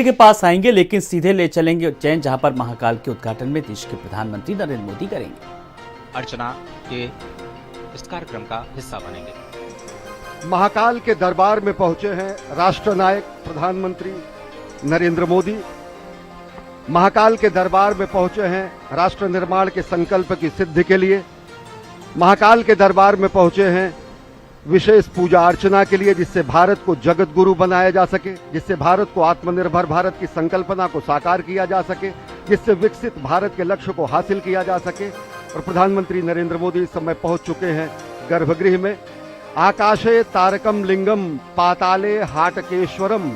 के पास आएंगे, लेकिन सीधे ले चलेंगे उज्जैन, जहां पर महाकाल के उद्घाटन में देश के प्रधानमंत्री नरेंद्र मोदी करेंगे। अर्चना के इस कार्यक्रम का हिस्सा बनेंगे। महाकाल के दरबार में पहुंचे हैं राष्ट्र नायक प्रधानमंत्री नरेंद्र मोदी। महाकाल के दरबार में पहुंचे हैं राष्ट्र निर्माण के संकल्प की सिद्धि के लिए। महाकाल के दरबार में पहुंचे हैं विशेष पूजा अर्चना के लिए, जिससे भारत को जगत गुरु बनाया जा सके, जिससे भारत को आत्मनिर्भर भारत की संकल्पना को साकार किया जा सके, जिससे विकसित भारत के लक्ष्य को हासिल किया जा सके। और प्रधानमंत्री नरेंद्र मोदी इस समय पहुंच चुके हैं गर्भगृह में। आकाशे तारकम लिंगम पाताले हाटकेश्वरम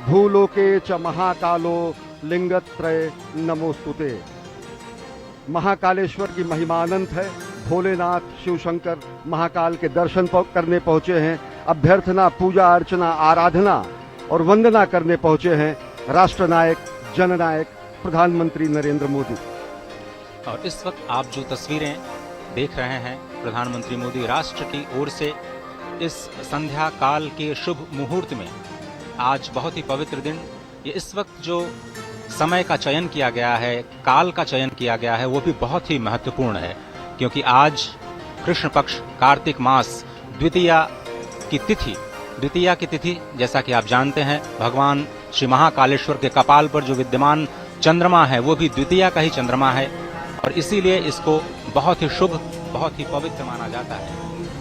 भूलोके च महाकालो लिंगत्रय नमोस्तुते। महाकालेश्वर की महिमा अनंत है। भोलेनाथ शिव शंकर महाकाल के दर्शन करने पहुंचे हैं। अभ्यर्थना, पूजा अर्चना, आराधना और वंदना करने पहुंचे हैं राष्ट्र नायक, जननायक प्रधानमंत्री नरेंद्र मोदी। और इस वक्त आप जो तस्वीरें देख रहे हैं, प्रधानमंत्री मोदी राष्ट्र की ओर से इस संध्या काल के शुभ मुहूर्त में, आज बहुत ही पवित्र दिन, ये इस वक्त जो समय का चयन किया गया है, काल का चयन किया गया है, वो भी बहुत ही महत्वपूर्ण है, क्योंकि आज कृष्ण पक्ष कार्तिक मास द्वितीया की तिथि, जैसा कि आप जानते हैं, भगवान श्री महाकालेश्वर के कपाल पर जो विद्यमान चंद्रमा है वो भी द्वितीया का ही चंद्रमा है, और इसीलिए इसको बहुत ही शुभ, बहुत ही पवित्र माना जाता है।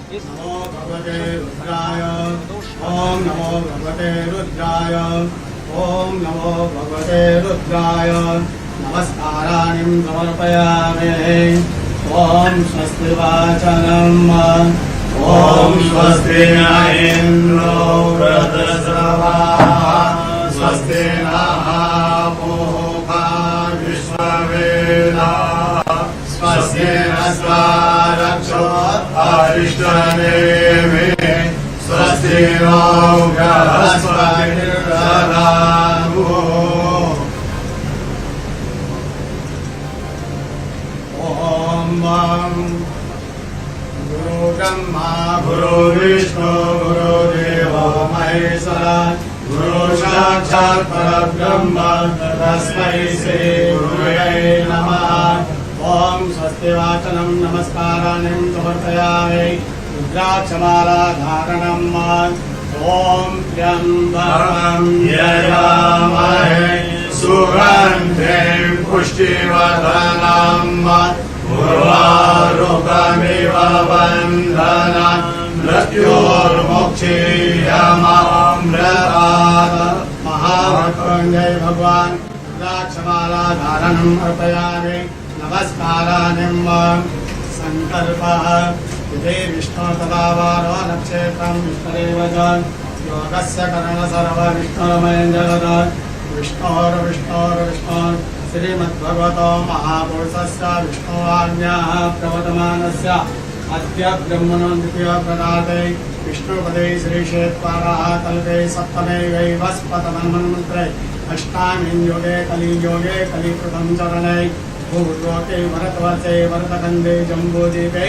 नमो भगवते रुद्राय, ओम नमो भगवते रुद्राय, ओम नमो भगवते रुद्राय, नमस्काराणि समर्पयामि। ओम स्वस्ति वाचनम्, ओम स्वस्ति न इन्द्रो वृद्धश्रवाः, स्वस्ति नः पूषा विश्ववेदाः, स्वस्ति नस्तारक्षो अरिष्टनेमिः, स्वस्ति नो बृहस्पतिर्दधातु। गुरु ब्रह्मा गुरु विष्णु गुरुदेवो महेश्वरा, गुरु साक्षात् परब्रह्म तस्मै श्री गुरवे नमः। ओम स्वस्ति वाचनम्, नमस्काराणि समर्पयामि। रुद्राक्षमाला धारणम्, ओम त्र्यम्बकं यजामहे सुगन्धिं पुष्टिवर्धनम्, उर्वारुकमिव बन्धनान् मृत्योर्मुक्षीयमामृतात्। महामृत्युञ्जय भगवान रुद्राक्षमाला धारणम् अर्पयामि। नमस्काराणि संकल्पः विधे विष्णु तदा वारो नक्षत्रं विष्णुरेव च योगस्य कर्ण सर्व विष्णुरमयं जगत् विष्णोर्विष्णोर्विष्णोर् श्रीमद्भगवतो महापुरुषस्य विष्णुवाण्याः प्रवर्तमानस्य अद्य ब्रह्मणो द्वितीयप्रदाते विष्णुपदे श्रीक्षेत्राः कल्पे सप्तमे वैवस्पतमन्वन्त्रे अष्टामीं योगे कलियोगे कलिप्रथम चरणे भूलोके भरतवर्षे भरतखण्डे जम्बूद्वीपे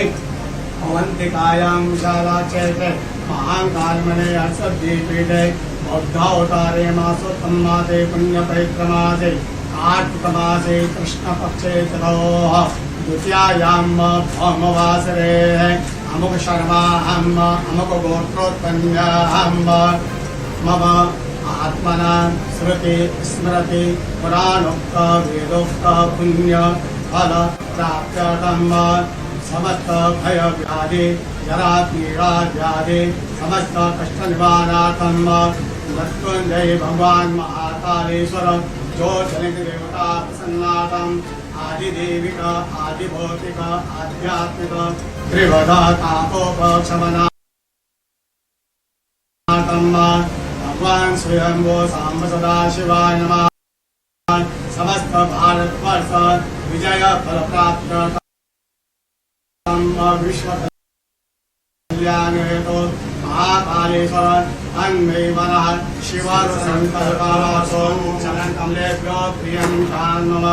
अवन्तिकायां विशालाक्षेत्रे महाकालमणे हर्षद्वीपीठे बौद्धावतारे मासोत्तमासे पुण्यपवित्रमासे कार्तिकमासे कृष्णपक्षे चतुर्थ द्वितीयायां भौमवासरे अमुक शर्माहम् अमुक गोत्रोत्पन्नाहम् मम आत्मना श्रुति स्मृति पुराणोक्त वेदोक्त पुण्य फल प्राप्त्यर्थम् समस्त भय व्याधि जरा पीड़ा व्याधि समस्त कष्ट निवारणार्थम् मृत्युंजय भगवान महाकालेश्वर जो चलित देवता प्रसन्नार्थम् आदिदेविक आदिभौतिक आध्यात्मिक त्रिवध तापोपशमनार्थम् भगवान स्वयंभो सांब सदा शिवाय नमः। समस्त भारतवर्ष विजय फल प्राप्त विश्व कल्याण हेतु महाकालेश्वर अन्मे मनः शिव संकल्पनासो चरण कमलेभ्यो प्रियं शान्मम।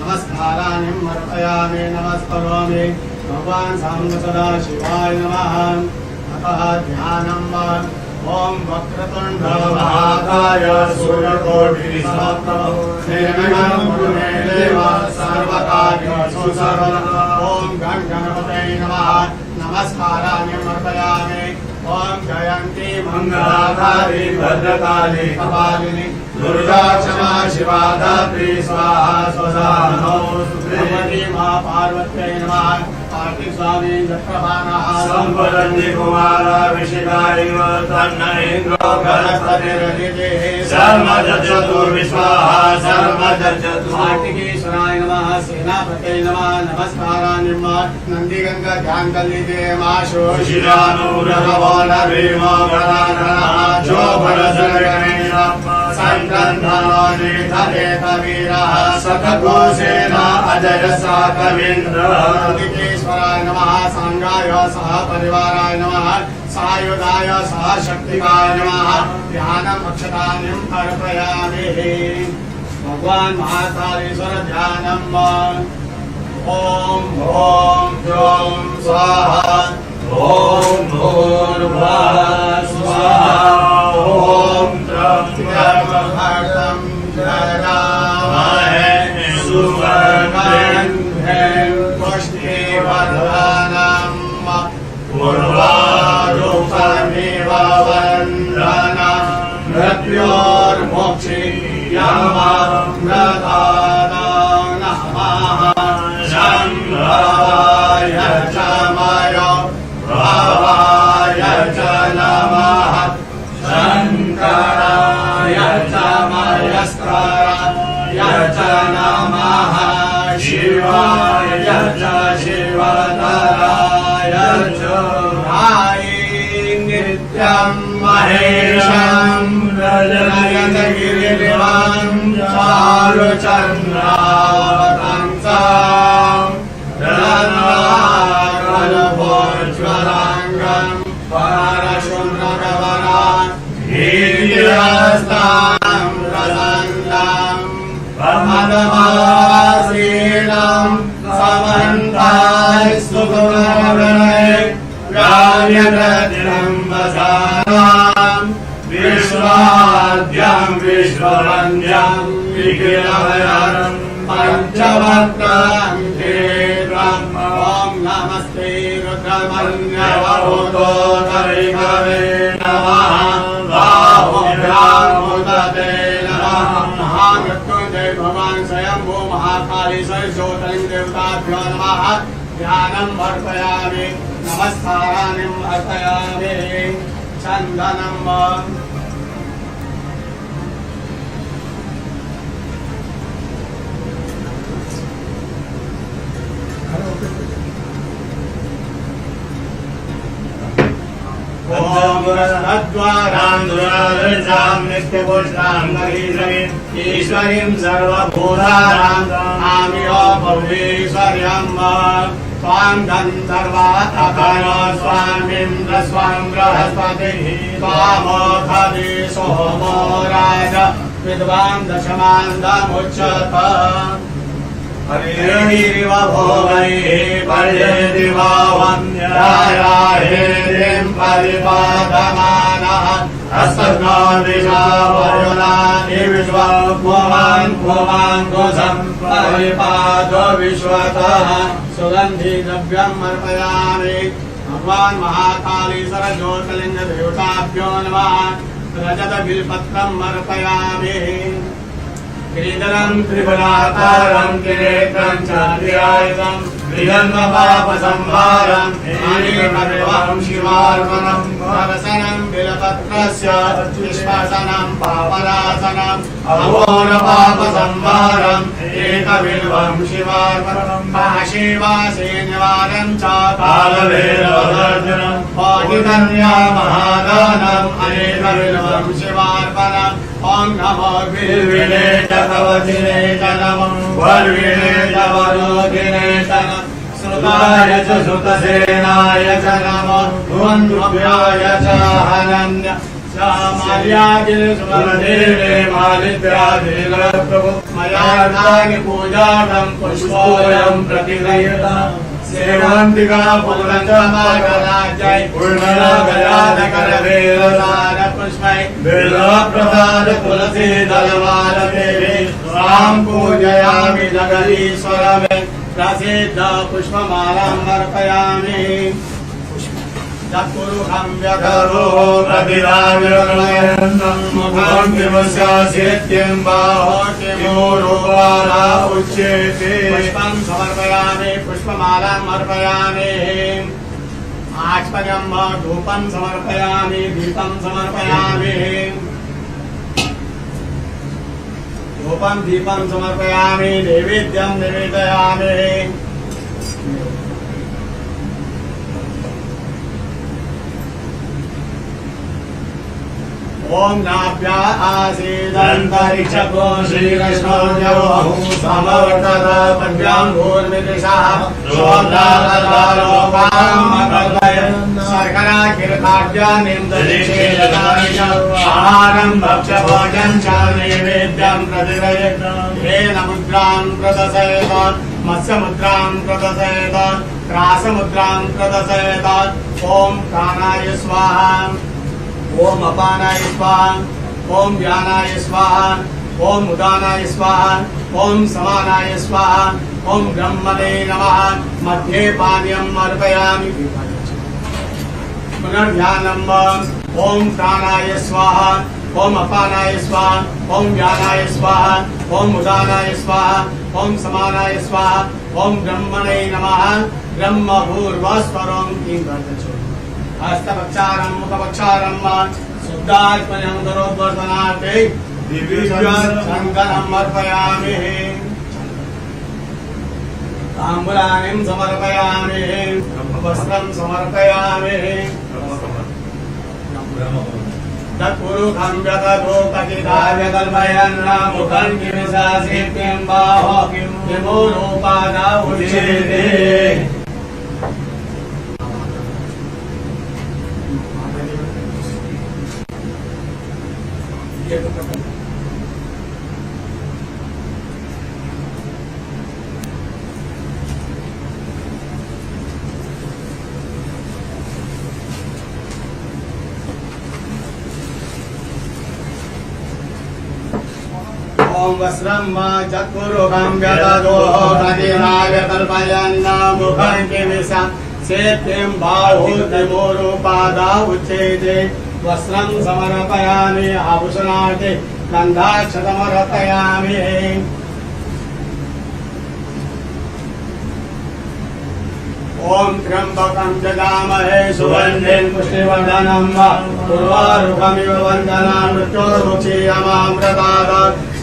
नमस्काराणि अर्पयामि। नमस्करोमि भगवान सांब सदा शिवाय नमः। अतः ध्यानम् ओम वक्रतुंड महाकाय सूर्यकोटि समप्रभ निर्विघ्नं कुरु मे देव सर्वकार्येषु सर्वदा। ओम गण गणपतये नमः। नमस्कारामि समर्पयामि। ओम जयंती मंगलाकारि भद्रकाली कपालिनी दुर्गा क्षमा शिवा धात्री स्वाहा स्वधा नमोस्तुते। मां पार्वत्यै नमः। कार्तिक स्वामी जत्रभानः संवदन्ति कुमार विशिखाइव तन्न इन्द्रो गणपतिर्निधिः सर्वजर्जतुर्विश्वाः सर्वजर्जतु। कार्तिकेश्वराय नमः। सेनापतये नमः। नमस्कारामि नंदीगंगा ध्यान कर लीजिए। मां शिशिरानुरगवल भीमो गणाधरः जो भरसगणेन संक्रन्धानि धरेत वीरः सखगोसेन अजय साकवीन्द्रः। कार्तिकेश्वराय नमः। सांगाय सह परिवाराय नमः। सायुधाय सह शक्तिकाय नमः। ध्यानम् अक्षतानिम् अर्पयामि। भगवान् महाकालेश्वर ध्यानम्। ओम ओम ह्रौं स्वाहा। ओम भूर्भुवः स्वाहा। ओम त्र्यम्बकं यजामहे सुवर्णं पुष्टिवर्धनम् उर्वारुकमिव वन्दनं मृत्योर्मुक्षीयमामृतात् नमः। शम्भवाय च मयो भवाय च नमः। शङ्कराय च मयस्कराय च नमः। शिवाय च शिवतराय च नित्यं महेशं रजनयनगिरिं चारुचन्द्रावतंसं रत्नाकरभोज्ज्वलाङ्गं परशुम्रगवनं हीर्यस्तां प्रसन्नं प्रमदमासीनं समन्ताय सुगुणगणै गायत्रम्बसानां विश्वाद्यं विश्ववन्द्यं निखिलभयं पंचवक्त्रं क्षेत्रम्। ॐ नमस्ते रुद्रमन्यवभूतोदरिकवे नमः। बाहुभ्यामुदते नमः। महामृत्युञ्जय भगवान् स्वयंभू महाकालेश्वर ज्योतिर्लिङ्ग देवताभ्यो नमः। ध्यानम् अर्पयामि। नमस्काराणिम् अर्पयामि। चन्दनम् ईश्वरीं सर्वभूतानां आमियो भवेश्वर्यम्। स्वां गन्धर्वातकनो स्वामिन्द्र स्वां बृहस्पतिः स्वामोऽधि सोमो राज विद्वान् दशमान्दमुच्यत। हरिरिव भोगैः पर्येति वन्द्यायाहेरिं परिपादमानः। हस्तघ्नो दिशा वरुणानि विश्वभुवाङ्कुशं परिपादो विश्वतः। सुगन्धि द्रव्यम् अर्पयामि। भगवान् महाकालेश्वर ज्योतिर्लिङ्ग देवताभ्यो नमः। रजत बिल्पत्रम् अर्पयामि। गिरिधरं त्रिपुराकारं किरीटं च ध्यायितं विजन्मपापसंहारं मणिमर्वं शिवार्पणं वरसनं बिलपत्रस्य निष्कासनं पापनाशनं अघोरपापसंहारं एकबिल्वं शिवार्पणं काशीवासे निवारणं च कालभैरवदर्शनं पाठितन्या महादानम् अनेकबिल्वं शिवार्पणम्। ओम नमो बिल्विने च कवचिने च नमो वर्विणे च वरोधिने च नमः। श्रुताय च श्रुतसेनाय च नमो भुवन्द्रुभ्याय च हनन्य माल्यादिने मालिद्यादिप्रभु मया पूजार्थं पुष्पोऽयं प्रतिगृह्यता। सेवन्तिका पूर्णचमकराजय पूर्णगयाधकरवेरसार पुष्पै बिल्वप्रसाद तुलसी दलमालते स्वां पूजयामि जगदीश्वरमे प्रसिद्ध पुष्पमालां अर्पयामि चतुर्हं व्यकरो प्रतिदानयन् मुखं किमस्यासित्यं बाहो किमोरोपाला उच्यते पुष्पं समर्पयामि पुष्पमालां अर्पयामि आचमनं धूपं समर्पयामि दीपं समर्पयामि धूपं दीपं समर्पयामि नैवेद्यं निवेदयामि ओम नाभ्या आसीदन्तरिक्षको श्रीकृष्णो जवहु समवर्तत पद्भ्यां भूर्मिदिशः शोभ्रालोकामकल्पयन् शर्कराकीर्ताढ्यानिन्दरिषेददानिशम् भक्षभोजं च नैवेद्यं प्रतिदयेत् येन मुद्रां प्रदशयत मत्स्यमुद्रां प्रदशयत त्रासमुद्रां प्रदशयत ओम प्राणाय स्वाहा ओम अपानाय स्वाहा ओम व्यानाय स्वाहा ओम उदानाय स्वाहा ओम समानाय स्वाहा ओम ब्रह्मणे नमः मध्ये पानीयम् अर्पयामि पुनर्ध्यानम् ओम प्राणाय स्वाहा ओम अपानाय स्वाहा ओम व्यानाय स्वाहा ओम उदानाय स्वाहा ओम समानाय स्वाहा ओम ब्रह्मणे नमः ब्रह्म भूर्भुवस्वरं किं वर्तते हस्तपक्षारं मुखपक्षारं शुद्धात्मनं करोद्वर्धनार्थे दिव्यशङ्करम् अर्पयामि ताम्बूलानिं समर्पयामि वस्त्रं समर्पयामि तत्पुरुषं व्यगतो कथिताय कल्पयन् मुखं किमिशासित्यं बाहो किमोरोपादा उच्यते ओम वस्त्रं चतुर्भुजं व्यदतो कथिताय कल्पयन् मुखं किमिशासित्यं बाहो किमोरोपादा उच्यते वस्त्रं समर्पयामि आभूषणार्थे गन्धाक्षतमर्पयामि ओम त्र्यंबकं यजामहे सुगन्धिं पुष्टिवर्धनं उर्वारुकमिव वन्दनान् मृत्योर्मुक्षीयमामृतात्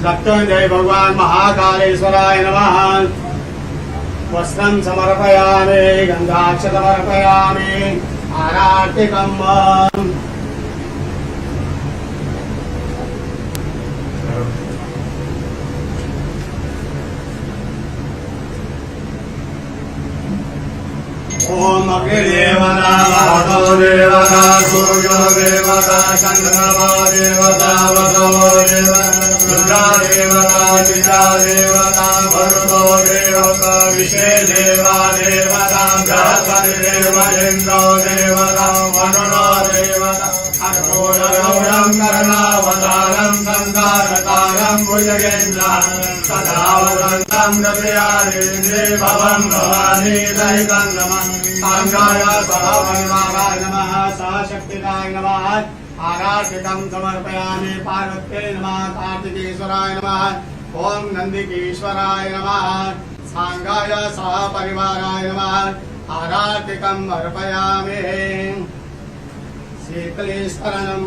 मृत्युञ्जय भगवान् महाकालेश्वराय नमः वस्त्रं समर्पयामि गन्धाक्षतमर्पयामि आरार्तिकम् ओम अग्निदेवता वातो देवता सूर्यो देवता चन्द्रमा देवता वसो देवता रुद्रा देवता चिता देवता भरुतो देवता विषे देवा देवता बृहस्पति देव इन्द्रो देवता वरुणो देवता अर्कोणगौरं कर्णावतारं संकारतारं भुजगेन्द्रं सदा वसन्तं हृदयारेन्द्रे भवं भवानी दहितं नमः सांगाय सहपरिवाराय नमः सहशक्तिकाय नमः आराधिकं समर्पयामि पार्वत्यै नमः कार्तिकेश्वराय नमः ओम नंदिकेश्वराय नमः सांगाय सहपरिवाराय नमः आराधिकं अर्पयामि शीतलेश्वरनं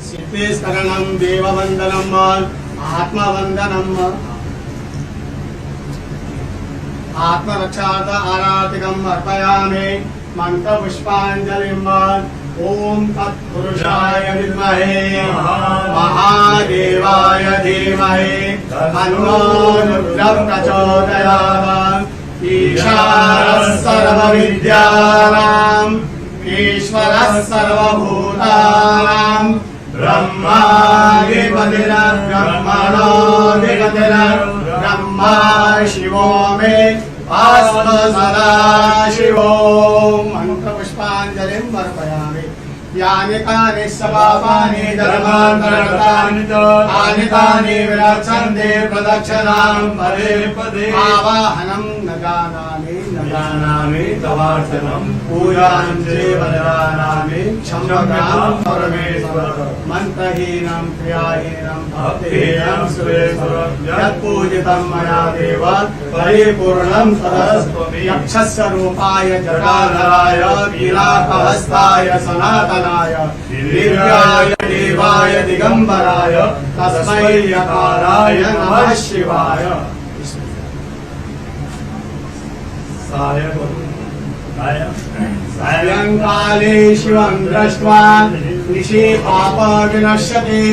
शीतलेश्वरनं देववन्दनं आत्मवन्दनं आत्मरक्षार्थ आराधिकम् अर्पयामि मंत्रपुष्पाञ्जलिम् ओम तत्पुरुषाय विद्महे महादेवाय धीमहि तन्नो रुद्रः प्रचोदयात् ईशानः सर्वविद्यानाम् ईश्वरः सर्वभूतानां ब्रह्माधिपतिर् ब्रह्मणोऽधिपतिर् ब्रह्मा शिवो मे अस्तु सदा शिवो। मन्त्रपुष्पाञ्जलिं समर्पयामि। यानि कानि सपापानि धर्मान्तरकृतानि च तानि तानि विरक्षन्ते प्रदक्षिणां पदे पदे। आवाहनं न जानामि तवार्चनं पूजां चैव जानामि क्षम्यतां परमेश्वर। मन्त्रहीनं क्रियाहीनं भक्तिहीनं सुरेश्वर। यत्पूजितं मया देव परिपूर्णं तदस्तु। यक्षस्य रूपाय जटाधराय वीराकहस्ताय सनातनाय दिव्याय देवाय दिगंबराय तस्मै यकाराय नमः शिवाय। सायंकाले शिवं दृष्ट्वा निशि पाप विनश्यति।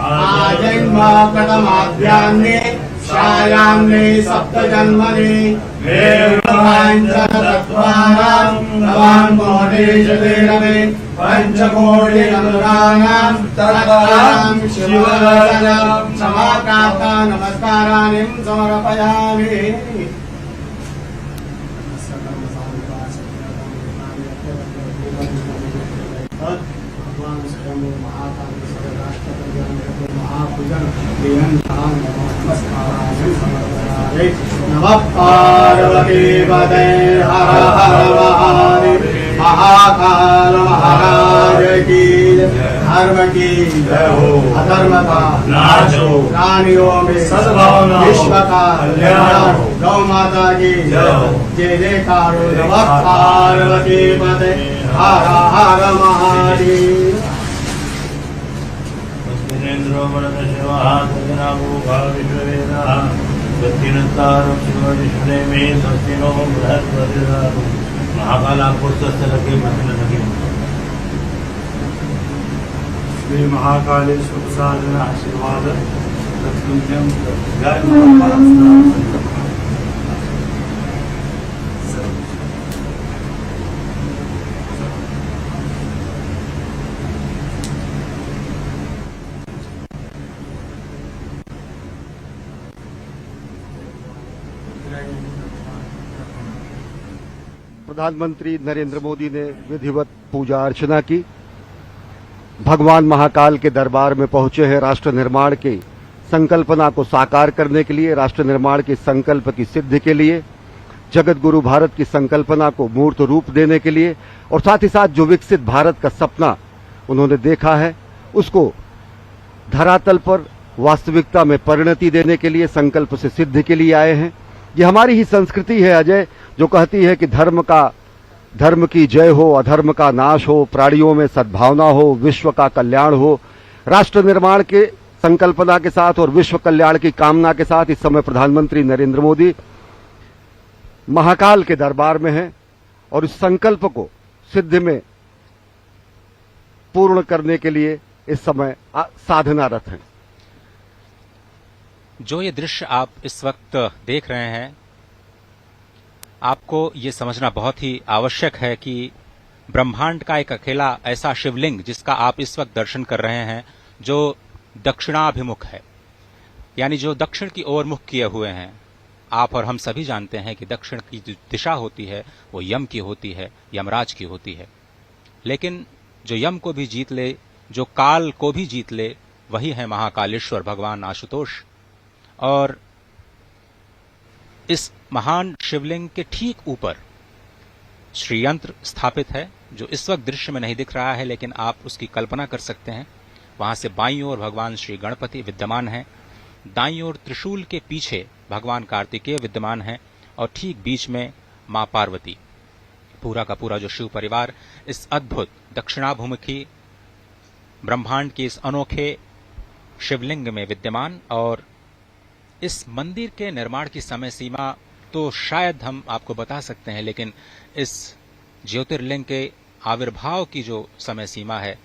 आजन्म प्रथमाध्यान्ने शायाम्ने सप्तजन्मनि देवाञ्चनचत्वारां नवान् कोटिशतेरवे पञ्चकोटिचन्द्राणां तत्रां शिवदर्शनं समाप्ता नमस्काराणि समर्पयामि। भगवान स्वयं महाकाल महापूजन नमस्काराणि समर्पयामि। नमः पार्वती पते हर हर महादेव। महाकाल महाराज की धर्म की जय हो। अधर्म का नाश हो। प्राणियों में सद्भावना हो। विश्व का कल्याण हो। गौ माता की जय हो। जय जयकार हो। नमः पार्वती पते हर हर महादेव। इंद्रो वरद शिवः सजनाभो भाविश्ववेदः गतिनतारो शिव विष्णे में सस्तिनो बृहस्पतिर्दारो। महाकाला पुरुषस्य लगे मतिन लगे। श्री महाकालेश्वर साधन आशीर्वाद तत्पुण्यं जय प्रधानमंत्री नरेंद्र मोदी ने विधिवत पूजा अर्चना की। भगवान महाकाल के दरबार में पहुंचे हैं राष्ट्र निर्माण की संकल्पना को साकार करने के लिए, राष्ट्र निर्माण के संकल्प की सिद्धि के लिए, जगत गुरु भारत की संकल्पना को मूर्त रूप देने के लिए और साथ ही साथ जो विकसित भारत का सपना उन्होंने देखा है उसको धरातल पर वास्तविकता में परिणति देने के लिए, संकल्प से सिद्धि के लिए आए हैं। ये हमारी ही संस्कृति है अजय, जो कहती है कि धर्म की जय हो, अधर्म का नाश हो, प्राणियों में सद्भावना हो, विश्व का कल्याण हो। राष्ट्र निर्माण के संकल्पना के साथ और विश्व कल्याण की कामना के साथ इस समय प्रधानमंत्री नरेंद्र मोदी महाकाल के दरबार में हैं और इस संकल्प को सिद्धि में पूर्ण करने के लिए इस समय साधनारत हैं। जो ये दृश्य आप इस वक्त देख रहे हैं, आपको ये समझना बहुत ही आवश्यक है कि ब्रह्मांड का एक अकेला ऐसा शिवलिंग जिसका आप इस वक्त दर्शन कर रहे हैं, जो दक्षिणाभिमुख है, यानी जो दक्षिण की ओर मुख किए हुए हैं। आप और हम सभी जानते हैं कि दक्षिण की जो दिशा होती है वो यम की होती है, यमराज की होती है। लेकिन जो यम को भी जीत ले, जो काल को भी जीत ले, वही है महाकालेश्वर भगवान आशुतोष। और इस महान शिवलिंग के ठीक ऊपर श्रीयंत्र स्थापित है, जो इस वक्त दृश्य में नहीं दिख रहा है, लेकिन आप उसकी कल्पना कर सकते हैं। वहां से बाईं ओर भगवान श्री गणपति विद्यमान हैं, दाईं ओर त्रिशूल के पीछे भगवान कार्तिकेय विद्यमान हैं और ठीक बीच में मां पार्वती। पूरा का पूरा जो शिव परिवार इस अद्भुत दक्षिणाभिमुखी ब्रह्मांड के इस अनोखे शिवलिंग में विद्यमान। और इस मंदिर के निर्माण की समय सीमा तो शायद हम आपको बता सकते हैं, लेकिन इस ज्योतिर्लिंग के आविर्भाव की जो समय सीमा है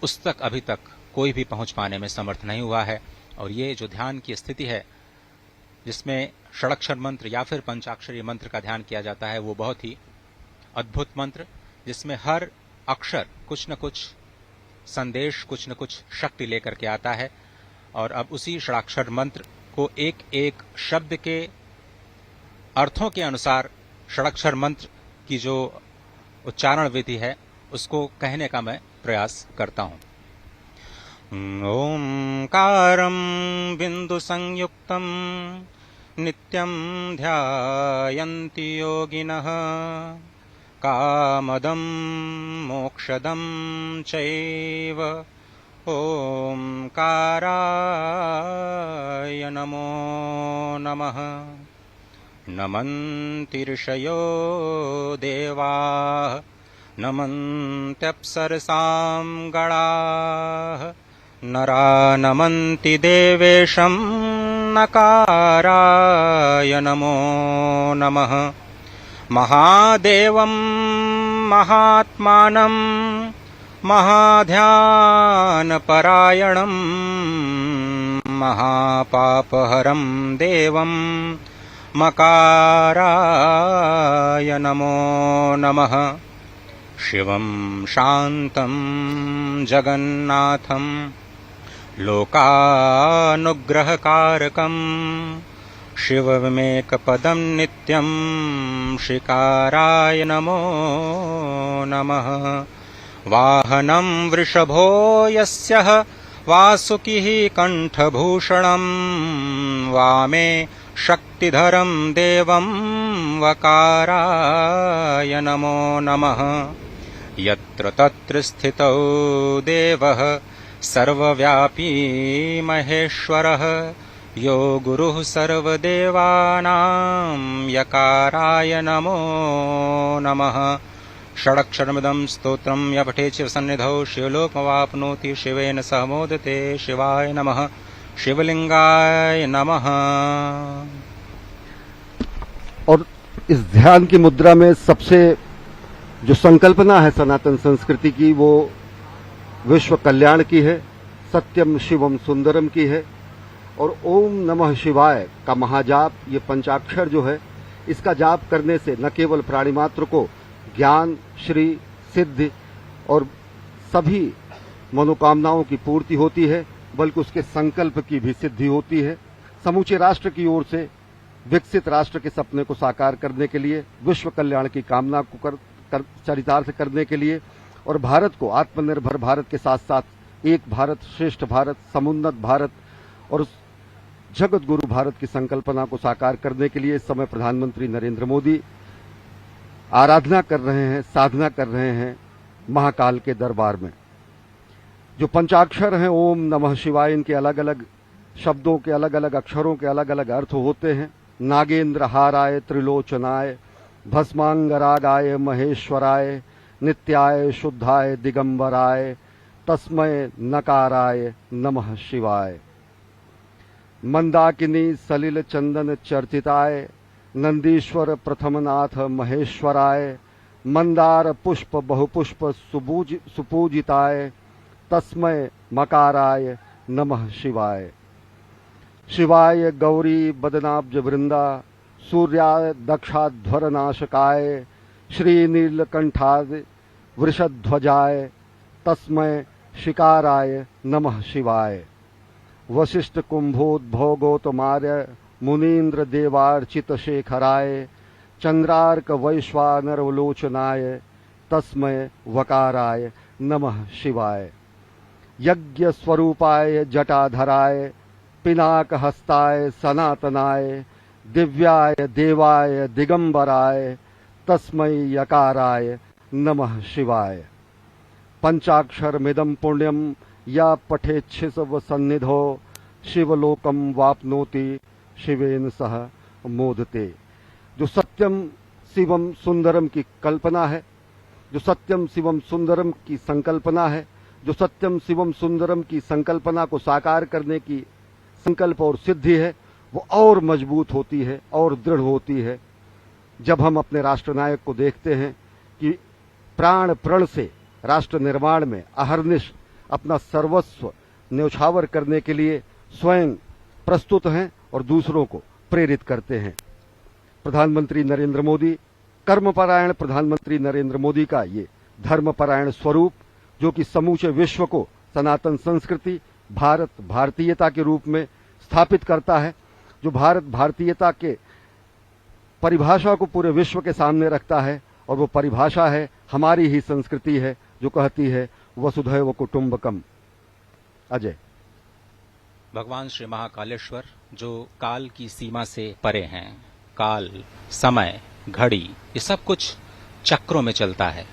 उस तक अभी तक कोई भी पहुंच पाने में समर्थ नहीं हुआ है। और ये जो ध्यान की स्थिति है, जिसमें षडाक्षर मंत्र या फिर पंचाक्षरी मंत्र का ध्यान किया जाता है, वो बहुत ही अद्भुत मंत्र, जिसमें हर अक्षर कुछ न कुछ संदेश कुछ न कुछ शक्ति लेकर के आता है। और अब उसी षडाक्षर मंत्र को एक एक शब्द के अर्थों के अनुसार षडाक्षर मंत्र की जो उच्चारण विधि है उसको कहने का मैं प्रयास करता हूं। ओंकारं बिंदु संयुक्तं नित्यं ध्यायन्ति योगिनः कामदं मोक्षदं चैव ओंकाराय नमो नमः। नमन्ति ऋषयो देवाः नमन्त्यप्सरसां गणाः नरा नमन्ति देवेशं नकाराय नमो नमः। महादेवं महात्मानं महाध्यानपरायणं महापापहरं देवं मकाराय नमो नमः। शिवं शान्तं जगन्नाथं लोकानुग्रहकारकं शिवमेकपदं नित्यं शिकाराय नमो नमः। वाहनं वृषभो यस्यः वासुकिः कण्ठभूषणं वामे शक्तिधरं देवं वकाराय नमो नमः। यत्र तत्र स्थितौ देवः सर्वव्यापी महेश्वरः यो गुरुः सर्वदेवानां यकाराय नमो नमः। षडक्षरमिदं स्तोत्रं य पठेत् शिवसन्निधौ शिवलोकमवाप्नोति शिवेन सह मोदते। शिवाय नमः। शिवलिंगाय नमः। और इस ध्यान की मुद्रा में सबसे जो संकल्पना है सनातन संस्कृति की वो विश्व कल्याण की है, सत्यम शिवम सुंदरम की है। और ओम नमः शिवाय का महाजाप, ये पंचाक्षर जो है, इसका जाप करने से न केवल प्राणी मात्र को ज्ञान, श्री, सिद्धि और सभी मनोकामनाओं की पूर्ति होती है, बल्कि उसके संकल्प की भी सिद्धि होती है। समूचे राष्ट्र की ओर से विकसित राष्ट्र के सपने को साकार करने के लिए, विश्व कल्याण की कामना को चरितार्थ करने के लिए और भारत को आत्मनिर्भर भारत के साथ साथ एक भारत श्रेष्ठ भारत, समुन्नत भारत और जगत गुरु भारत की संकल्पना को साकार करने के लिए इस समय प्रधानमंत्री नरेंद्र मोदी आराधना कर रहे हैं, साधना कर रहे हैं महाकाल के दरबार में। जो पंचाक्षर हैं ओम नमः शिवाय, इनके अलग अलग शब्दों के अलग अलग अक्षरों के अलग अलग अर्थ होते हैं। नागेंद्र हाराय त्रिलोचनाय भस्मांगरागाय महेश्वराय नित्याय शुद्धाय दिगंबराय तस्मय नकाराय नमः शिवाय। मंदाकिनी सलिल चंदन चर्चिताय नंदीश्वर प्रथमनाथ महेश्वराय मंदार पुष्प बहुपुष्प सुपूजिताय तस्मय मकाराय नमः शिवाय। शिवाय गौरी बदनाब्ज वृंदा सूर्याय दक्षाध्वरनाशकाय श्रीनीलकंठाय वृषध्वजाय तस्मय शिकाराय नमः शिवाय। वशिष्ठ कुंभोद्भव गौतमार्य मुनीन्द्र देवार्चित शेखराय चंद्रार्क वैश्वानरवलोचनाय तस्मय वकाराय नमः शिवाय। यज्ञ स्वरूपाय जटाधराय पिनाक हस्ताय सनातनाय दिव्याय देवाय दिगंबराय तस्मै यकाराय नमः शिवाय। पंचाक्षरमिदं पुण्यं या पठेच्छिव सन्निधो शिवलोकम वाप्नोति शिवेन सह मोदते। जो सत्यम शिवम सुंदरम की कल्पना है, जो सत्यम शिवम सुंदरम की संकल्पना है, जो सत्यम शिवम सुंदरम की संकल्पना को साकार करने की संकल्प और सिद्धि है, वो और मजबूत होती है और दृढ़ होती है जब हम अपने राष्ट्रनायक को देखते हैं कि प्राण प्रण से राष्ट्र निर्माण में अहर्निश अपना सर्वस्व न्यौछावर करने के लिए स्वयं प्रस्तुत हैं और दूसरों को प्रेरित करते हैं। प्रधानमंत्री नरेंद्र मोदी, कर्मपरायण प्रधानमंत्री नरेंद्र मोदी का ये धर्मपरायण स्वरूप जो कि समूचे विश्व को सनातन संस्कृति, भारत भारतीयता के रूप में स्थापित करता है, जो भारत भारतीयता के परिभाषा को पूरे विश्व के सामने रखता है। और वो परिभाषा है, हमारी ही संस्कृति है, जो कहती है वसुधैव कुटुंबकम। अजय। भगवान श्री महाकालेश्वर जो काल की सीमा से परे हैं, काल, समय, घड़ी, ये सब कुछ चक्रों में चलता है,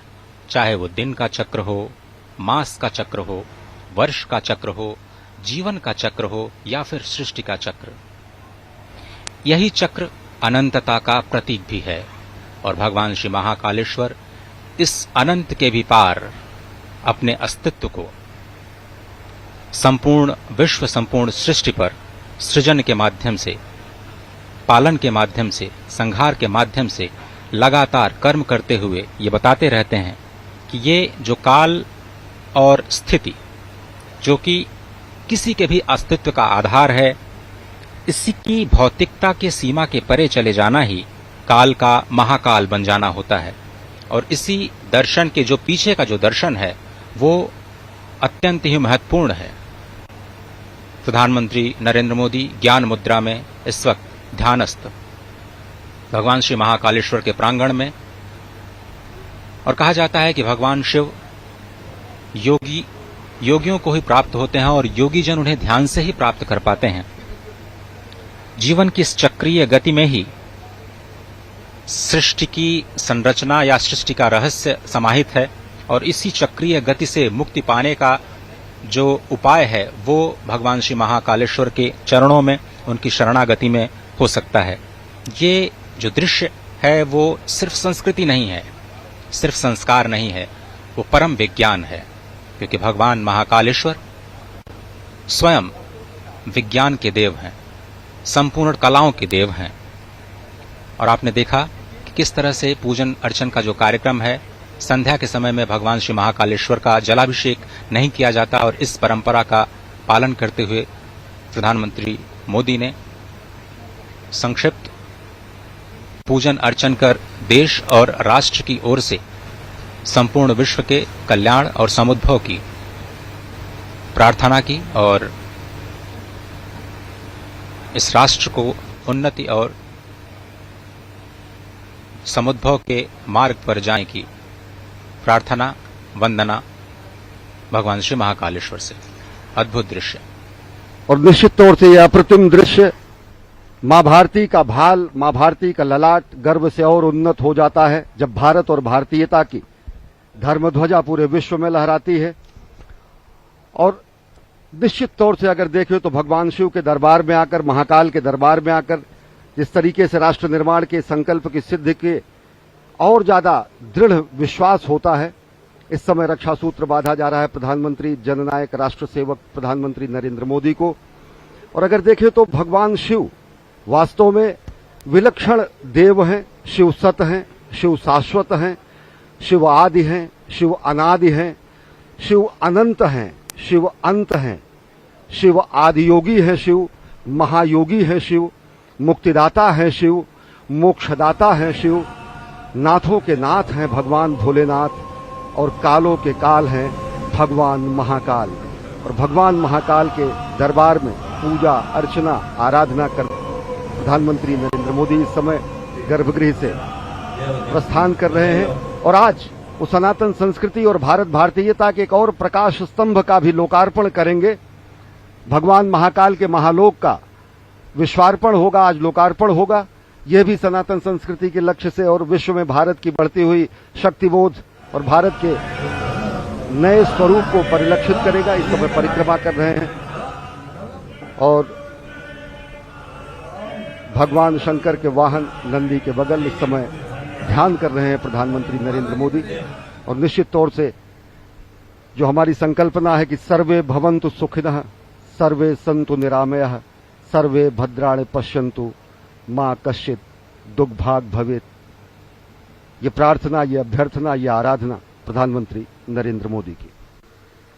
चाहे वो दिन का चक्र हो, मास का चक्र हो, वर्ष का चक्र हो, जीवन का चक्र हो या फिर सृष्टि का चक्र। यही चक्र अनंतता का प्रतीक भी है और भगवान श्री महाकालेश्वर इस अनंत के भी पार अपने अस्तित्व को संपूर्ण विश्व, संपूर्ण सृष्टि पर सृजन के माध्यम से, पालन के माध्यम से, संहार के माध्यम से लगातार कर्म करते हुए ये बताते रहते हैं कि ये जो काल और स्थिति, जो कि किसी के भी अस्तित्व का आधार है, इसी की भौतिकता के सीमा के परे चले जाना ही काल का महाकाल बन जाना होता है। और इसी दर्शन के जो पीछे का जो दर्शन है वो अत्यंत ही महत्वपूर्ण है। प्रधानमंत्री नरेंद्र मोदी ज्ञान मुद्रा में इस वक्त ध्यानस्थ भगवान श्री महाकालेश्वर के प्रांगण में, और कहा जाता है कि भगवान शिव योगियों को ही प्राप्त होते हैं और योगी जन उन्हें ध्यान से ही प्राप्त कर पाते हैं। जीवन की इस चक्रीय गति में ही सृष्टि की संरचना या सृष्टि का रहस्य समाहित है और इसी चक्रीय गति से मुक्ति पाने का जो उपाय है वो भगवान श्री महाकालेश्वर के चरणों में, उनकी शरणागति में हो सकता है। ये जो दृश्य है वो सिर्फ संस्कृति नहीं है, सिर्फ संस्कार नहीं है, वो परम विज्ञान है, क्योंकि भगवान महाकालेश्वर स्वयं विज्ञान के देव हैं, संपूर्ण कलाओं के देव हैं। और आपने देखा कि किस तरह से पूजन अर्चन का जो कार्यक्रम है, संध्या के समय में भगवान श्री महाकालेश्वर का जलाभिषेक नहीं किया जाता और इस परंपरा का पालन करते हुए प्रधानमंत्री मोदी ने संक्षिप्त पूजन अर्चन कर देश और राष्ट्र की ओर से संपूर्ण विश्व के कल्याण और समुद्भव की प्रार्थना की और इस राष्ट्र को उन्नति और समुद्भव के मार्ग पर जाने की प्रार्थना, वंदना भगवान श्री महाकालेश्वर से। अद्भुत दृश्य। और निश्चित तौर से यह अप्रतिम दृश्य, मां भारती का भाल, मां भारती का ललाट गर्व से और उन्नत हो जाता है जब भारत और भारतीयता की धर्मध्वजा पूरे विश्व में लहराती है। और निश्चित तौर से अगर देखें तो भगवान शिव के दरबार में आकर, महाकाल के दरबार में आकर जिस तरीके से राष्ट्र निर्माण के संकल्प की सिद्धि के और ज्यादा दृढ़ विश्वास होता है। इस समय रक्षा सूत्र बांधा जा रहा है प्रधानमंत्री, जननायक, राष्ट्र सेवक प्रधानमंत्री नरेंद्र मोदी को। और अगर देखें तो भगवान शिव वास्तव में विलक्षण देव हैं, शिव सत हैं, शिव शाश्वत हैं, शिव आदि हैं, शिव अनादि हैं, शिव अनंत हैं, शिव अंत हैं, शिव आदियोगी है, शिव महायोगी है, शिव मुक्तिदाता है, शिव मोक्षदाता है, शिव नाथों के नाथ हैं भगवान भोलेनाथ, और कालों के काल हैं भगवान महाकाल। और भगवान महाकाल के दरबार में पूजा अर्चना आराधना कर प्रधानमंत्री नरेंद्र मोदी इस समय गर्भगृह से प्रस्थान कर रहे हैं। और आज वो सनातन संस्कृति और भारत भारतीयता के एक और प्रकाश स्तंभ का भी लोकार्पण करेंगे। भगवान महाकाल के महालोक का विश्वार्पण होगा, आज लोकार्पण होगा। यह भी सनातन संस्कृति के लक्ष्य से और विश्व में भारत की बढ़ती हुई शक्तिबोध और भारत के नए स्वरूप को परिलक्षित करेगा। इस समय परिक्रमा कर रहे हैं और भगवान शंकर के वाहन नंदी के बगल इस समय ध्यान कर रहे हैं प्रधानमंत्री नरेंद्र मोदी। और निश्चित तौर से जो हमारी संकल्पना है कि सर्वे भवन्तु सुखिनः, सर्वे सन्तु निरामयः, सर्वे भद्राणि पश्यन्तु, मां कश्चित् दुर्भाग् भवेत्, ये प्रार्थना, ये अभ्यर्थना, ये आराधना प्रधानमंत्री नरेंद्र मोदी की।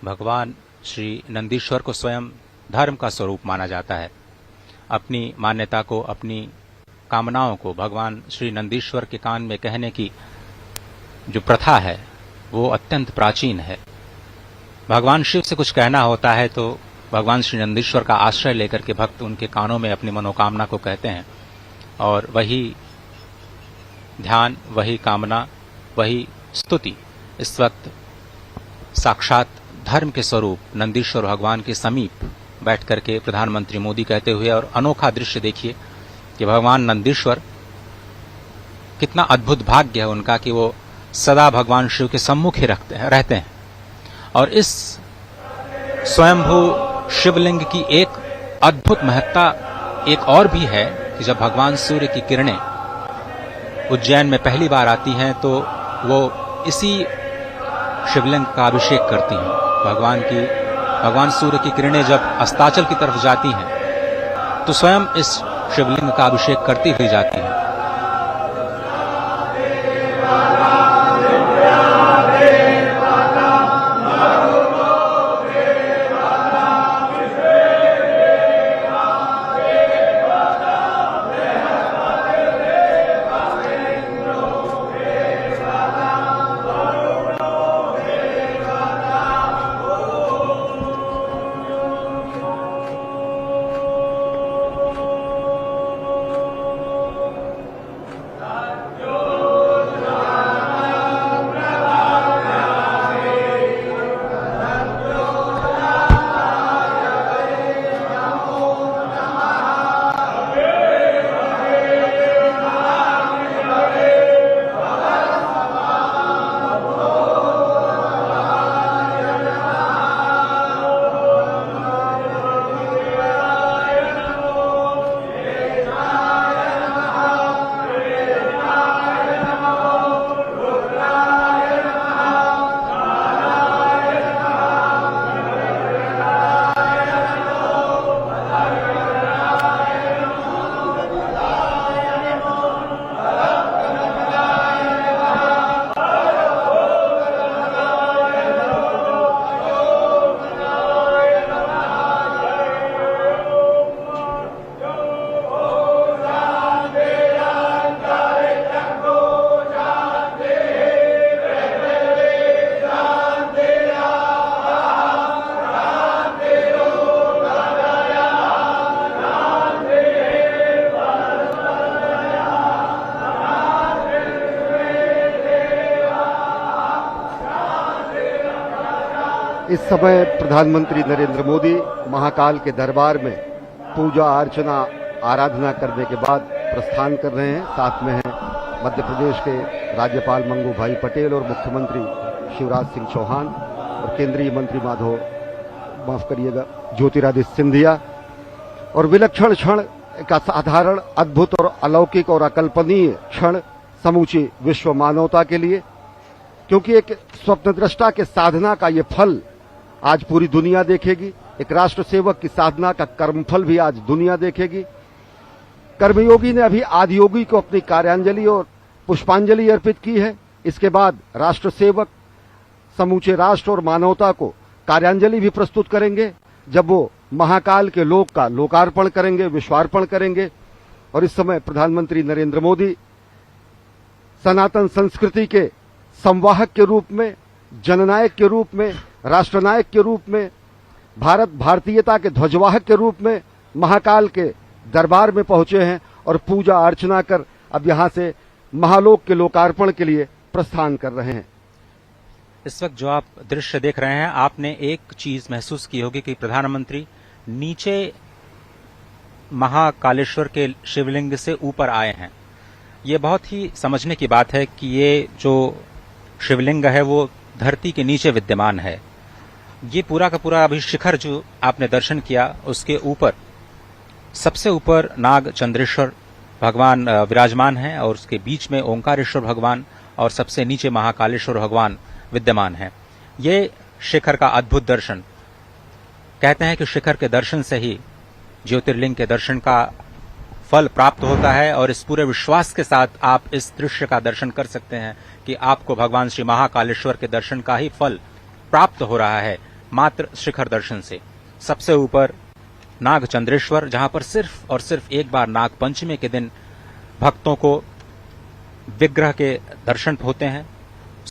भगवान श्री नंदीश्वर को स्वयं धर्म का स्वरूप माना जाता है। अपनी मान्यता को, अपनी कामनाओं को भगवान श्री नंदीश्वर के कान में कहने की जो प्रथा है वो अत्यंत प्राचीन है। भगवान शिव से कुछ कहना होता है तो भगवान श्री नंदीश्वर का आश्रय लेकर के भक्त उनके कानों में अपनी मनोकामना को कहते हैं और वही ध्यान, वही कामना, वही स्तुति इस वक्त साक्षात धर्म के स्वरूप नंदीश्वर भगवान के समीप बैठ करके प्रधानमंत्री मोदी कहते हुए। और अनोखा दृश्य देखिए कि भगवान नंदीश्वर, कितना अद्भुत भाग्य है उनका कि वो सदा भगवान शिव के सम्मुख ही रहते हैं। और इस स्वयंभू शिवलिंग की एक अद्भुत महत्ता एक और भी है कि जब भगवान सूर्य की किरणें उज्जैन में पहली बार आती हैं तो वो इसी शिवलिंग का अभिषेक करती हैं। भगवान सूर्य की किरणें जब अस्ताचल की तरफ जाती हैं तो स्वयं इस शिवलिंग का अभिषेक करती हुई जाती हैं। इस समय प्रधानमंत्री नरेंद्र मोदी महाकाल के दरबार में पूजा अर्चना आराधना करने के बाद प्रस्थान कर रहे हैं। साथ में हैं मध्य प्रदेश के राज्यपाल मंगू भाई पटेल और मुख्यमंत्री शिवराज सिंह चौहान और केंद्रीय मंत्री ज्योतिरादित्य सिंधिया। और विलक्षण क्षण, एक असाधारण, अद्भुत और अलौकिक और अकल्पनीय क्षण समूची विश्व मानवता के लिए, क्योंकि एक स्वप्नद्रष्टा के साधना का ये फल आज पूरी दुनिया देखेगी। एक राष्ट्र सेवक की साधना का कर्मफल भी आज दुनिया देखेगी। कर्मयोगी ने अभी आदियोगी को अपनी कार्यांजलि और पुष्पांजलि अर्पित की है। इसके बाद राष्ट्र सेवक समूचे राष्ट्र और मानवता को कार्यांजलि भी प्रस्तुत करेंगे, जब वो महाकाल के लोक का लोकार्पण करेंगे, विश्वार्पण करेंगे। और इस समय प्रधानमंत्री नरेंद्र मोदी सनातन संस्कृति के संवाहक के रूप में, जननायक के रूप में, राष्ट्रनायक के रूप में, भारतीयता के ध्वजवाहक के रूप में महाकाल के दरबार में पहुंचे हैं और पूजा अर्चना कर अब यहां से महालोक के लोकार्पण के लिए प्रस्थान कर रहे हैं। इस वक्त जो आप दृश्य देख रहे हैं, आपने एक चीज महसूस की होगी कि प्रधानमंत्री नीचे महाकालेश्वर के शिवलिंग से ऊपर आए हैं। ये बहुत ही समझने की बात है कि ये जो शिवलिंग है वो धरती के नीचे विद्यमान है। ये पूरा का पूरा अभी शिखर जो आपने दर्शन किया, उसके ऊपर सबसे ऊपर नाग चंद्रेश्वर भगवान विराजमान हैं और उसके बीच में ओंकारेश्वर भगवान और सबसे नीचे महाकालेश्वर भगवान विद्यमान हैं। ये शिखर का अद्भुत दर्शन, कहते हैं कि शिखर के दर्शन से ही ज्योतिर्लिंग के दर्शन का फल प्राप्त होता है। और इस पूरे विश्वास के साथ आप इस दृश्य का दर्शन कर सकते हैं कि आपको भगवान श्री महाकालेश्वर के दर्शन का ही फल प्राप्त हो रहा है मात्र शिखर दर्शन से। सबसे ऊपर नाग चंद्रेश्वर, जहां पर सिर्फ और सिर्फ एक बार नाग पंचमी के दिन भक्तों को विग्रह के दर्शन होते हैं।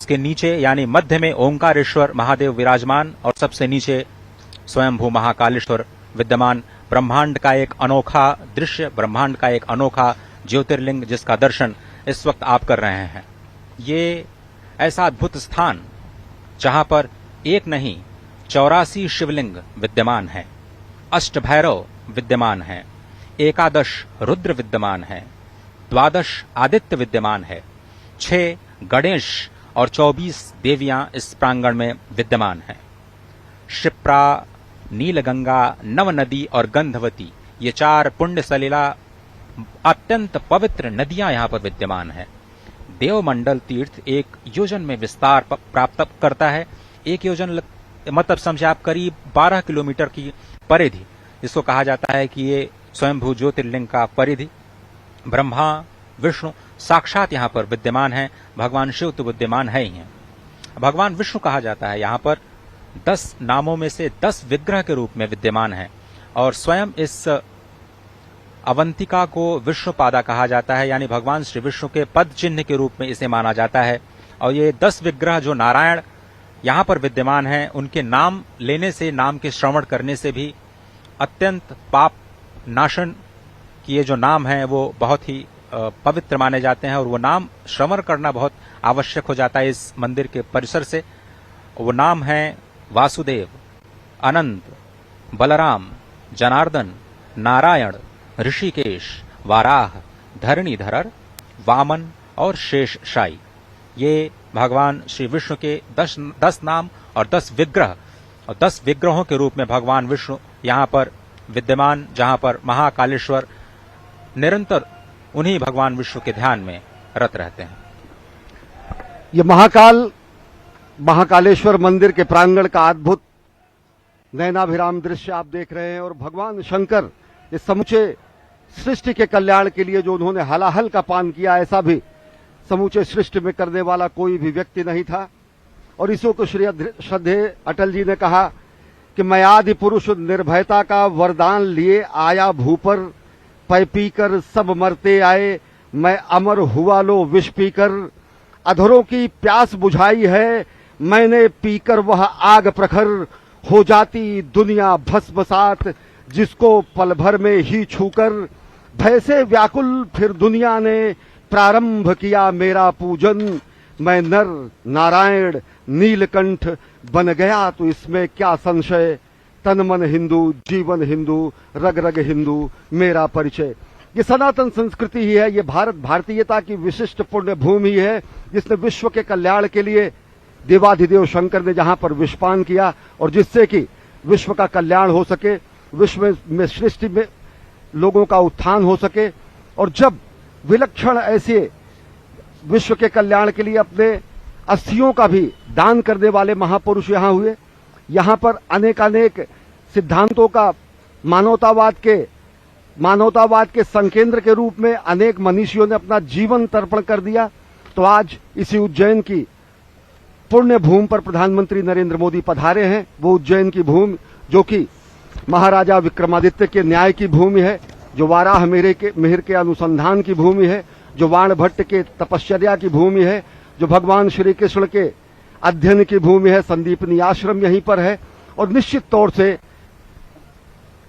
उसके नीचे यानी मध्य में ओंकारेश्वर महादेव विराजमान और सबसे नीचे स्वयंभू महाकालेश्वर विद्यमान। ब्रह्मांड का एक अनोखा दृश्य, ब्रह्मांड का एक अनोखा ज्योतिर्लिंग जिसका दर्शन इस वक्त आप कर रहे हैं। ये ऐसा अद्भुत स्थान जहां पर एक नहीं 84 शिवलिंग विद्यमान है, अष्टभैरव विद्यमान है, 11 रुद्र विद्यमान है, 12 आदित्य विद्यमान है, 6 गणेश और 24 देवियां इस प्रांगण में विद्यमान हैं। क्षिप्रा, नीलगंगा, नवनदी और गंधवती, ये 4 पुण्य सलिला अत्यंत पवित्र नदियां यहां पर विद्यमान है। देवमंडल तीर्थ एक योजन में विस्तार प्राप्त करता है। एक योजन मतलब समझे आप करीब 12 किलोमीटर की परिधि, इसको कहा जाता है कि ये स्वयंभू ज्योतिर्लिंग का परिधि। ब्रह्मा विष्णु साक्षात यहाँ पर विद्यमान है, भगवान शिव तो विद्यमान है ही हैं। भगवान विष्णु कहा जाता है यहाँ पर 10 नामों में से 10 विग्रह के रूप में विद्यमान है और स्वयं इस अवंतिका को विष्णुपादा कहा जाता है, यानी भगवान श्री विष्णु के पद चिन्ह के रूप में इसे माना जाता है। और ये 10 विग्रह जो नारायण यहाँ पर विद्यमान हैं, उनके नाम लेने से, नाम के श्रवण करने से भी अत्यंत पाप नाशन की ये जो नाम है वो बहुत ही पवित्र माने जाते हैं और वो नाम श्रवण करना बहुत आवश्यक हो जाता है इस मंदिर के परिसर से। वो नाम है वासुदेव, अनंत, बलराम, जनार्दन, नारायण, ऋषिकेश, वाराह, धरणीधर, वामन और शेषशायी। ये भगवान श्री विष्णु के 10 नाम और 10 विग्रह और 10 विग्रहों के रूप में भगवान विष्णु यहाँ पर विद्यमान, जहाँ पर महाकालेश्वर निरंतर उन्हीं भगवान विष्णु के ध्यान में रत रहते हैं। ये महाकालेश्वर मंदिर के प्रांगण का अद्भुत नयनाभिराम दृश्य आप देख रहे हैं और भगवान शंकर इस समूचे सृष्टि के कल्याण के लिए जो उन्होंने हलाहल का पान किया, ऐसा भी समूचे सृष्टि में करने वाला कोई भी व्यक्ति नहीं था। और इसो को श्रद्धेय अटल जी ने कहा कि मैं आदि पुरुष निर्भयता का वरदान लिए आया भूपर, पै पीकर सब मरते आए, मैं अमर हुआ लो विष पीकर, अधरों की प्यास बुझाई है मैंने पीकर वह आग प्रखर, हो जाती दुनिया भस्मसात जिसको पल भर में ही छूकर, भय से व्याकुल फिर दुनिया ने प्रारंभ किया मेरा पूजन, मैं नर नारायण नीलकंठ बन गया तो इसमें क्या संशय, तन मन हिंदू जीवन हिंदू रग रग हिंदू मेरा परिचय। ये सनातन संस्कृति ही है, ये भारतीयता की विशिष्ट पुण्य भूमि है जिसने विश्व के कल्याण के लिए देवाधिदेव शंकर ने जहां पर विषपान किया और जिससे कि विश्व का कल्याण हो सके, विश्व में सृष्टि में लोगों का उत्थान हो सके। और जब विलक्षण ऐसे विश्व के कल्याण के लिए अपने अस्थियों का भी दान करने वाले महापुरुष यहां हुए, यहां पर अनेकानेक सिद्धांतों का मानवतावाद के संकेंद्र के रूप में अनेक मनीषियों ने अपना जीवन तर्पण कर दिया। तो आज इसी उज्जैन की पुण्य भूमि पर प्रधानमंत्री नरेंद्र मोदी पधारे हैं। वो उज्जैन की भूमि जो कि महाराजा विक्रमादित्य के न्याय की भूमि है, जो वाराह मिहिर के अनुसंधान की भूमि है, जो वाण भट्ट के तपश्चर्या की भूमि है, जो भगवान श्री कृष्ण के अध्ययन की भूमि है, संदीपनी आश्रम यहीं पर है। और निश्चित तौर से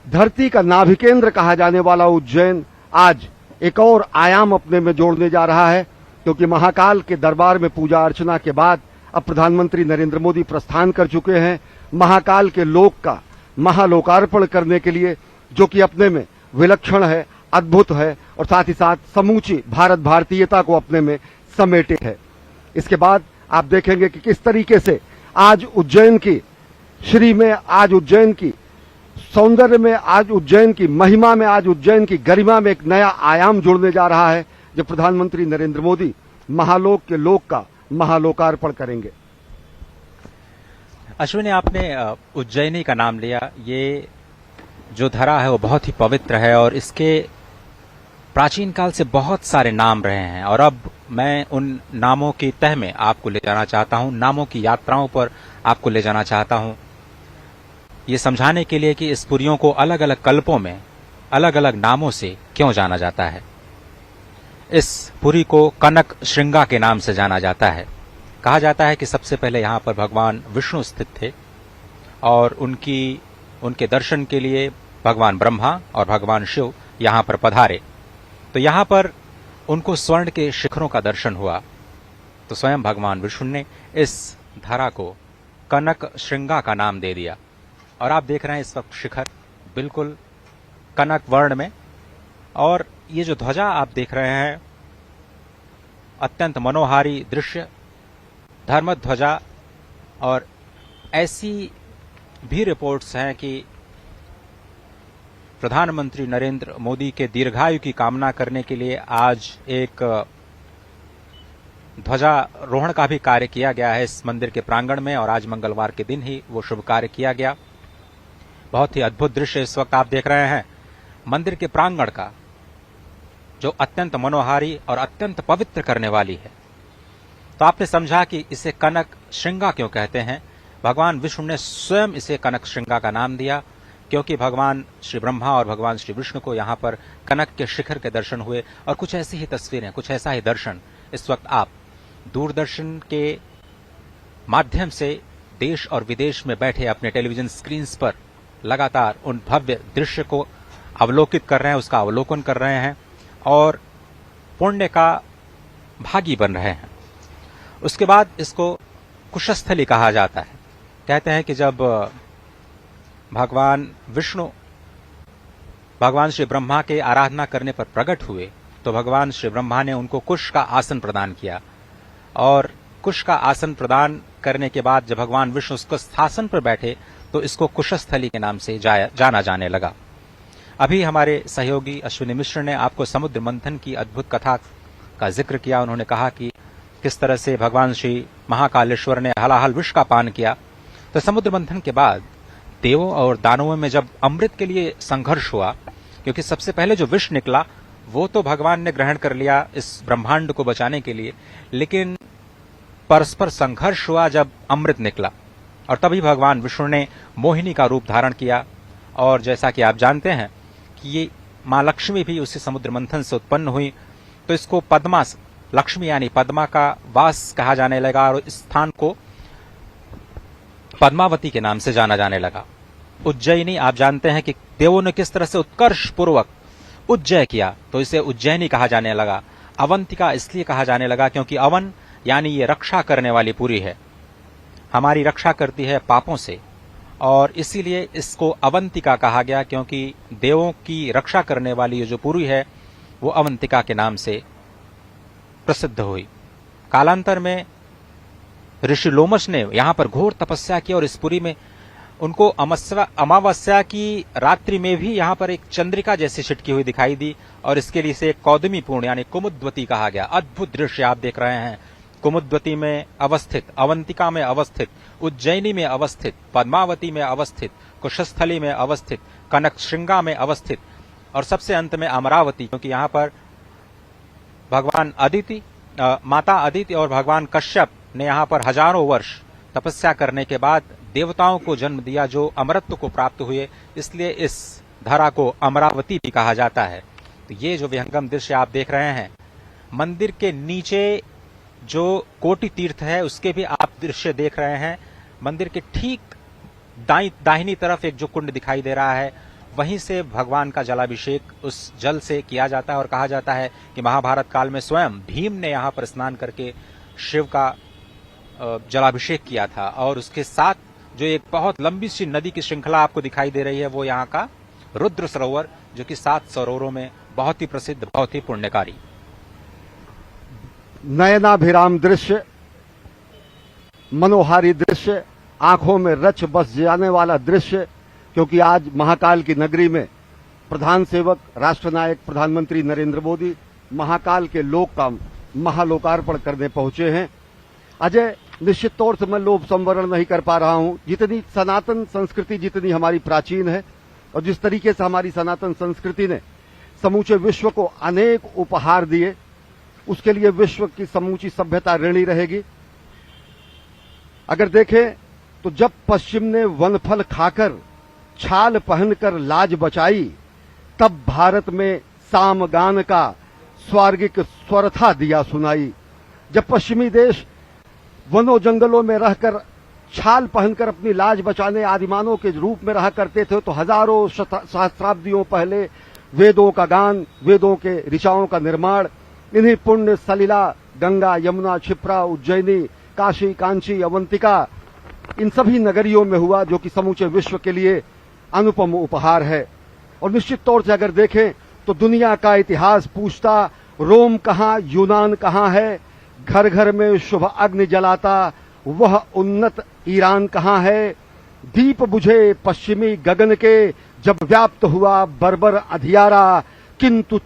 धरती का नाभिकेंद्र कहा जाने वाला उज्जैन आज एक और आयाम अपने में जोड़ने जा रहा है, क्योंकि महाकाल के दरबार में पूजा अर्चना के बाद अब प्रधानमंत्री नरेंद्र मोदी प्रस्थान कर चुके हैं महाकाल के लोक का महालोकार्पण करने के लिए, जो कि अपने में विलक्षण है, अद्भुत है और साथ ही साथ समूची भारतीयता को अपने में समेटे है। इसके बाद आप देखेंगे कि किस तरीके से आज उज्जैन की श्री में, आज उज्जैन की सौंदर्य में, आज उज्जैन की महिमा में, आज उज्जैन की गरिमा में एक नया आयाम जुड़ने जा रहा है जब प्रधानमंत्री नरेंद्र मोदी महालोक के लोक का महालोकार्पण करेंगे। अश्विनी, आपने उज्जैनी का नाम लिया। ये जो धरा है वो बहुत ही पवित्र है और इसके प्राचीन काल से बहुत सारे नाम रहे हैं और अब मैं उन नामों की तह में आपको ले जाना चाहता हूं, नामों की यात्राओं पर आपको ले जाना चाहता हूं, ये समझाने के लिए कि इस पुरियों को अलग अलग कल्पों में अलग अलग नामों से क्यों जाना जाता है। इस पुरी को कनक श्रृंगा के नाम से जाना जाता है। कहा जाता है कि सबसे पहले यहाँ पर भगवान विष्णु स्थित थे और उनके दर्शन के लिए भगवान ब्रह्मा और भगवान शिव यहाँ पर पधारे। तो यहाँ पर उनको स्वर्ण के शिखरों का दर्शन हुआ। तो स्वयं भगवान विष्णु ने इस धरा को कनक श्रृंगा का नाम दे दिया। और आप देख रहे हैं इस वक्त शिखर बिल्कुल कनक वर्ण में, और ये जो ध्वजा आप देख रहे हैं अत्यंत मनोहारी दृश्य, धर्म ध्वजा। और ऐसी भी रिपोर्ट्स हैं कि प्रधानमंत्री नरेंद्र मोदी के दीर्घायु की कामना करने के लिए आज एक ध्वजारोहण का भी कार्य किया गया है इस मंदिर के प्रांगण में, और आज मंगलवार के दिन ही वो शुभ कार्य किया गया। बहुत ही अद्भुत दृश्य इस वक्त आप देख रहे हैं मंदिर के प्रांगण का, जो अत्यंत मनोहारी और अत्यंत पवित्र करने वाली है। तो आपने समझा कि इसे कनक श्रृंगा क्यों कहते हैं। भगवान विष्णु ने स्वयं इसे कनक श्रृंगा का नाम दिया क्योंकि भगवान श्री ब्रह्मा और भगवान श्री विष्णु को यहाँ पर कनक के शिखर के दर्शन हुए। और कुछ ऐसी ही तस्वीरें, कुछ ऐसा ही दर्शन इस वक्त आप दूरदर्शन के माध्यम से देश और विदेश में बैठे अपने टेलीविजन स्क्रीन पर लगातार उन भव्य दृश्य को अवलोकित कर रहे हैं, उसका अवलोकन कर रहे हैं और पुण्य का भागी बन रहे हैं। उसके बाद इसको कुशस्थली कहा जाता है। कहते हैं कि जब भगवान विष्णु भगवान श्री ब्रह्मा के आराधना करने पर प्रकट हुए तो भगवान श्री ब्रह्मा ने उनको कुश का आसन प्रदान किया, और कुश का आसन प्रदान करने के बाद जब भगवान विष्णु उसको स्थासन पर बैठे तो इसको कुशस्थली के नाम से जाना जाने लगा। अभी हमारे सहयोगी अश्विनी मिश्र ने आपको समुद्र मंथन की अद्भुत कथा का जिक्र किया। उन्होंने कहा कि किस तरह से भगवान श्री महाकालेश्वर ने हलाहल विष का पान किया। तो समुद्र मंथन के बाद देवों और दानवों में जब अमृत के लिए संघर्ष हुआ, क्योंकि सबसे पहले जो विष निकला वो तो भगवान ने ग्रहण कर लिया इस ब्रह्मांड को बचाने के लिए, लेकिन परस्पर संघर्ष हुआ जब अमृत निकला, और तभी भगवान विष्णु ने मोहिनी का रूप धारण किया। और जैसा कि आप जानते हैं कि ये मां लक्ष्मी भी उसी समुद्र मंथन से उत्पन्न हुई, तो इसको पद्मा लक्ष्मी यानी पद्मा का वास कहा जाने लगा और इस स्थान को पद्मावती के नाम से जाना जाने लगा। उज्जैनी, आप जानते हैं कि देवों ने किस तरह से उत्कर्ष पूर्वक उज्जय किया, तो इसे उज्जैनी कहा जाने लगा। अवंतिका इसलिए कहा जाने लगा क्योंकि अवन यानी ये रक्षा करने वाली पुरी है, हमारी रक्षा करती है पापों से, और इसीलिए इसको अवंतिका कहा गया क्योंकि देवों की रक्षा करने वाली ये जो पुरी है वो अवंतिका के नाम से प्रसिद्ध हुई। कालांतर में ऋषि लोमश ने यहाँ पर घोर तपस्या की और इस पुरी में उनको अमावस्या की रात्रि में भी यहाँ पर एक चंद्रिका जैसी छिटकी हुई दिखाई दी, और इसके लिए इसे कौदमी पूर्ण यानी कुमुद्वती कहा गया। अद्भुत दृश्य आप देख रहे हैं। कुमुद्वती में अवस्थित, अवंतिका में अवस्थित, उज्जैनी में अवस्थित, पद्मावती में अवस्थित, कुशस्थली में अवस्थित, कनक श्रृंगा में अवस्थित, और सबसे अंत में अमरावती, क्योंकि यहाँ पर भगवान अदिति, माता अदिति और भगवान कश्यप ने यहाँ पर हजारों वर्ष तपस्या करने के बाद देवताओं को जन्म दिया जो अमरत्व को प्राप्त हुए, इसलिए इस धरा को अमरावती भी कहा जाता है। तो ये जो विहंगम दृश्य आप देख रहे हैं, मंदिर के नीचे जो कोटि तीर्थ है उसके भी आप दृश्य देख रहे हैं। मंदिर के ठीक दाहिनी तरफ एक जो कुंड दिखाई दे रहा है, वहीं से भगवान का जलाभिषेक उस जल से किया जाता है, और कहा जाता है कि महाभारत काल में स्वयं भीम ने यहाँ पर स्नान करके शिव का जलाभिषेक किया था। और उसके साथ जो एक बहुत लंबी सी नदी की श्रृंखला आपको दिखाई दे रही है वो यहाँ का रुद्र सरोवर, जो कि 7 सरोवरों में बहुत ही प्रसिद्ध, बहुत ही पुण्यकारी। नयनाभिराम दृश्य, मनोहारी दृश्य, आंखों में रच बस जाने वाला दृश्य, क्योंकि आज महाकाल की नगरी में प्रधान सेवक राष्ट्रनायक प्रधानमंत्री नरेंद्र मोदी महाकाल के लोक का महालोकार्पण करने पहुंचे हैं। अजय, निश्चित तौर से मैं लोभ संवरण नहीं कर पा रहा हूं। जितनी सनातन संस्कृति जितनी हमारी प्राचीन है और जिस तरीके से हमारी सनातन संस्कृति ने समूचे विश्व को अनेक उपहार दिए, उसके लिए विश्व की समूची सभ्यता ऋणी रहेगी। अगर देखें तो जब पश्चिम ने वनफल खाकर छाल पहनकर लाज बचाई, तब भारत में सामगान का स्वर्गिक स्वर था दिया सुनाई। जब पश्चिमी देश वनों जंगलों में रहकर छाल पहनकर अपनी लाज बचाने आदिमानव के रूप में रहा करते थे, तो हजारों सहस्राब्दियों पहले वेदों का गान, वेदों के ऋचाओं का निर्माण इन्हीं पुण्य सलिला, गंगा, यमुना, क्षिप्रा, उज्जैनी, काशी, कांची, अवंतिका, इन सभी नगरियों में हुआ, जो कि समूचे विश्व के लिए अनुपम उपहार है। और निश्चित तौर से अगर देखें तो दुनिया का इतिहास पूछता, रोम कहाँ, यूनान कहाँ है, घर घर में शुभ अग्नि जलाता वह उन्नत ईरान कहाँ है, दीप बुझे पश्चिमी गगन के जब व्याप्त हुआ बर्बर अधियारा, किंतु